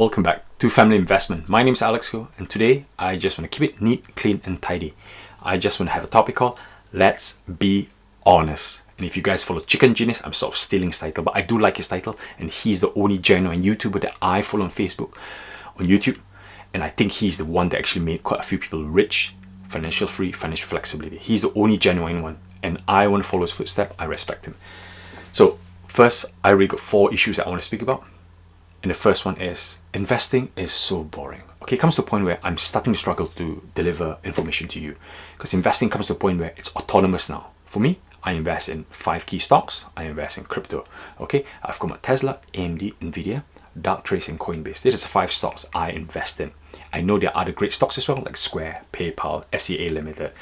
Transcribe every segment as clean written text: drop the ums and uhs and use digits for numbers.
Welcome back to Family Investment. My name is Alexkohyt, and today I just want to keep it neat, clean and tidy. I just want to have a topic called Let's Be Honest. And if you guys follow Chicken Genius, I'm sort of stealing his title, but I do like his title, and he's the only genuine YouTuber that I follow on Facebook, on YouTube, and I think he's the one that actually made quite a few people rich, financial free, financial flexibility. He's the only genuine one, and I want to follow his footsteps. I respect him. So first, I really got 4 issues that I want to speak about. And the first one is, investing is so boring. Okay, it comes to a point where I'm starting to struggle to deliver information to you, because investing comes to a point where it's autonomous now. For me, I invest in 5 key stocks. I invest in crypto. Okay, I've got my Tesla, AMD, Nvidia, Darktrace, and CoinBase. These are 5 stocks I invest in. I know there are other great stocks as well, like Square, PayPal, SEA Limited,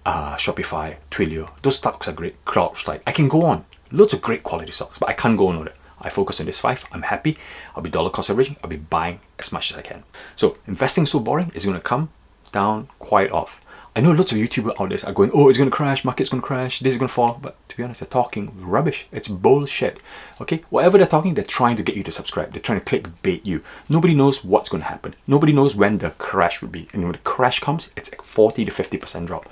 Shopify, Twilio. Those stocks are great. CrowdStrike. I can go on. Loads of great quality stocks, but I can't go on with it. I focus on this 5. I'm happy. I'll be dollar cost averaging. I'll be buying as much as I can. So investing so boring is going to come down quite off. I know lots of YouTubers out there are going, oh, it's going to crash, market's going to crash, this is going to fall. But to be honest, they're talking rubbish. It's bullshit. Okay, whatever they're talking, they're trying to get you to subscribe. They're trying to clickbait you. Nobody knows what's going to happen. Nobody knows when the crash will be. And when the crash comes, it's like 40 to 50% drop.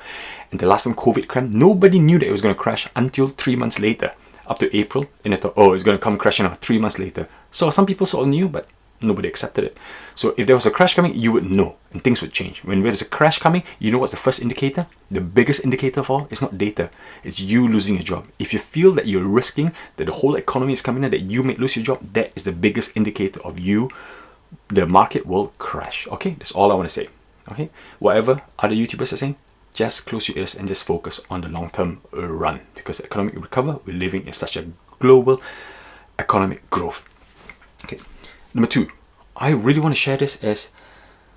And the last time COVID came, nobody knew that it was going to crash until 3 months later. Up to April, and they thought, oh, it's going to come crashing 3 months later. So some people sort of knew, but nobody accepted it. So if there was a crash coming, you would know, and things would change. When there's a crash coming, you know what's the first indicator? The biggest indicator of all is not data. It's you losing your job. If you feel that you're risking, that the whole economy is coming in, that you may lose your job, that is the biggest indicator of you. The market will crash. Okay, that's all I want to say. Okay, whatever other YouTubers are saying, just close your ears and just focus on the long-term run, because economic recovery, we're living in such a global economic growth. Okay, number 2, I really want to share this as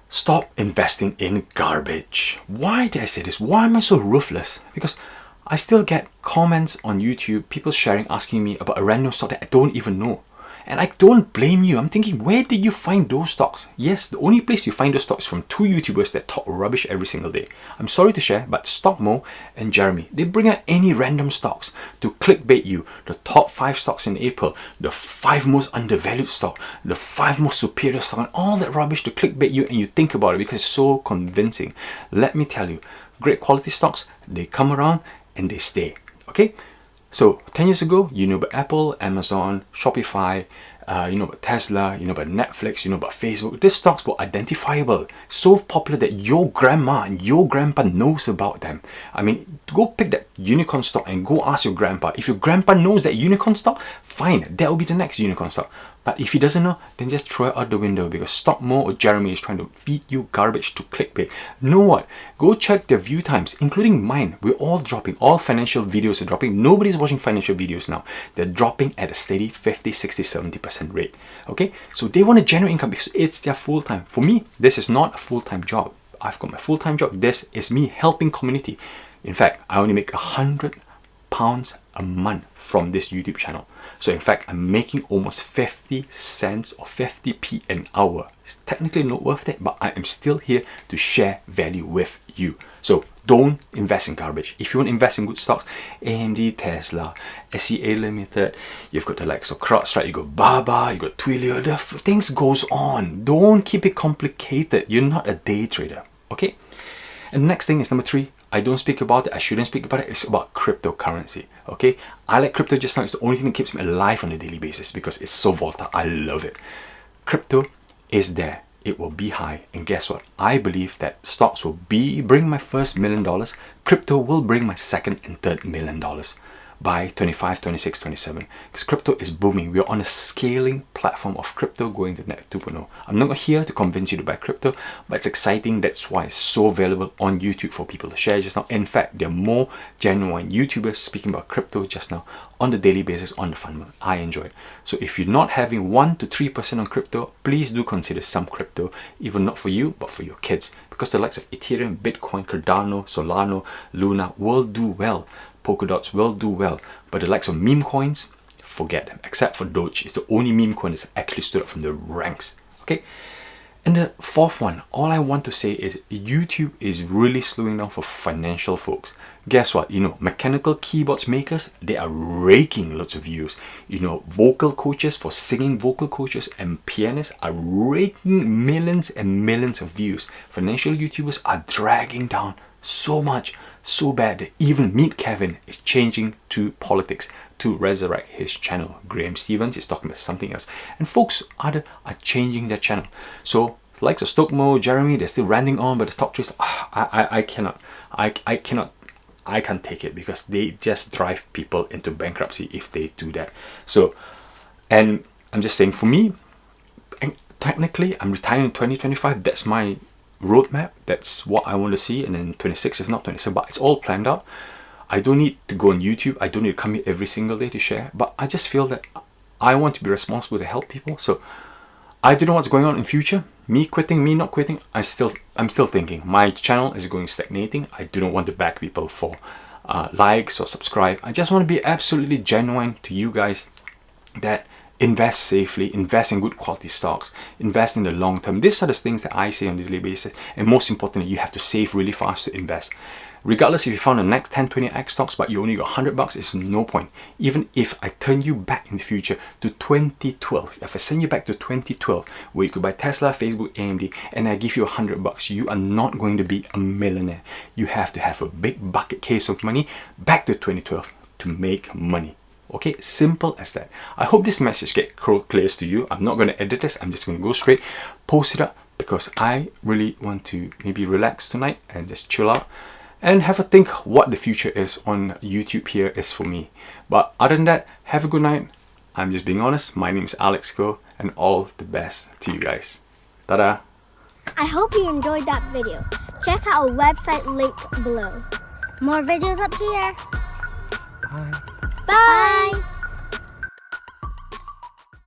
stop investing in garbage. Why did I say this? Why am I so ruthless? Because I still get comments on YouTube, people sharing, asking me about a random stock that I don't even know. And I don't blame you. I'm thinking, where did you find those stocks? Yes, the only place you find those stocks from 2 YouTubers that talk rubbish every single day. I'm sorry to share, but Stockmo and Jeremy, they bring out any random stocks to clickbait you. The top 5 stocks in April, the 5 most undervalued stock, the 5 most superior stock, and all that rubbish to clickbait you, and you think about it because it's so convincing. Let me tell you, great quality stocks, they come around and they stay. Okay? So 10 years ago, you know about Apple, Amazon, Shopify, you know about Tesla, you know about Netflix, you know about Facebook. These stocks were identifiable, so popular that your grandma and your grandpa knows about them. I mean, go pick that unicorn stock and go ask your grandpa. If your grandpa knows that unicorn stock, fine, that will be the next unicorn stock. But if he doesn't know, then just throw it out the window, because Stockmo or Jeremy is trying to feed you garbage to clickbait. You know what? Go check their view times, including mine. We're all dropping. All financial videos are dropping. Nobody's watching financial videos now. They're dropping at a steady 50, 60, 70% rate. Okay? So they want to generate income because it's their full-time. For me, this is not a full-time job. I've got my full-time job. This is me helping community. In fact, I only make £100 a month from this YouTube channel. So in fact, I'm making almost 50 cents or 50p an hour. It's technically not worth it, but I am still here to share value with you. So don't invest in garbage. If you want to invest in good stocks, AMD, Tesla, SEA Limited, you've got the likes of CrowdStrike, you got Baba, you got Twilio, the things goes on. Don't keep it complicated. You're not a day trader, okay? And the next thing is number 3. I don't speak about it. I shouldn't speak about it. It's about cryptocurrency. Okay, I like crypto just now. It's the only thing that keeps me alive on a daily basis because it's so volatile. I love it. Crypto is there. It will be high. And guess what? I believe that stocks will bring my first $1 million. Crypto will bring my second and third $1 million by 25, 26, 27. Because crypto is booming. We're on a scaling platform of crypto going to Net 2.0. I'm not here to convince you to buy crypto, but it's exciting. That's why it's so available on YouTube for people to share just now. In fact, there are more genuine YouTubers speaking about crypto just now on the daily basis on the fund. I enjoy it. So if you're not having 1 to 3% on crypto, please do consider some crypto, even not for you, but for your kids. Because the likes of Ethereum, Bitcoin, Cardano, Solana, Luna will do well. Polkadots will do well, but the likes of meme coins, forget them. Except for Doge, it's the only meme coin that's actually stood up from the ranks. Okay, And the fourth one, all I want to say is YouTube is really slowing down for financial folks. Guess what? You know, mechanical keyboards makers, they are raking lots of views. You know, vocal coaches, for singing vocal coaches and pianists are raking millions and millions of views. Financial YouTubers are dragging down so much, so bad that even Meet Kevin is changing to politics to resurrect his channel. Graham Stevens is talking about something else, and folks are changing their channel. So likes of Stokemo, Jeremy, they're still ranting on, but the top trees, I can't take it, because they just drive people into bankruptcy if they do that. So, and I'm just saying, for me, technically I'm retiring in 2025. That's my roadmap. That's what I want to see. And then 26, if not 27, but it's all planned out. I don't need to go on YouTube. I don't need to come here every single day to share, but I just feel that I want to be responsible to help people. So I don't know what's going on in future. Me quitting, me not quitting, I'm still thinking. My channel is going stagnating. I do not want to beg people for likes or subscribe. I just want to be absolutely genuine to you guys that invest safely, invest in good quality stocks, invest in the long term. These are the things that I say on a daily basis. And most importantly, you have to save really fast to invest. Regardless if you found the next 10, 20x stocks, but you only got $100, it's no point. Even if I turn you back in the future to 2012, if I send you back to 2012, where you could buy Tesla, Facebook, AMD, and I give you $100, you are not going to be a millionaire. You have to have a big bucket case of money back to 2012 to make money. Okay, simple as that. I hope this message gets clear to you. I'm not going to edit this. I'm just going to go straight, post it up, because I really want to maybe relax tonight and just chill out and have a think what the future is on YouTube here is for me. But other than that, have a good night. I'm just being honest. My name is Alex Koh, and all the best to you guys. Ta-da! I hope you enjoyed that video. Check out our website link below. More videos up here. Bye. Bye!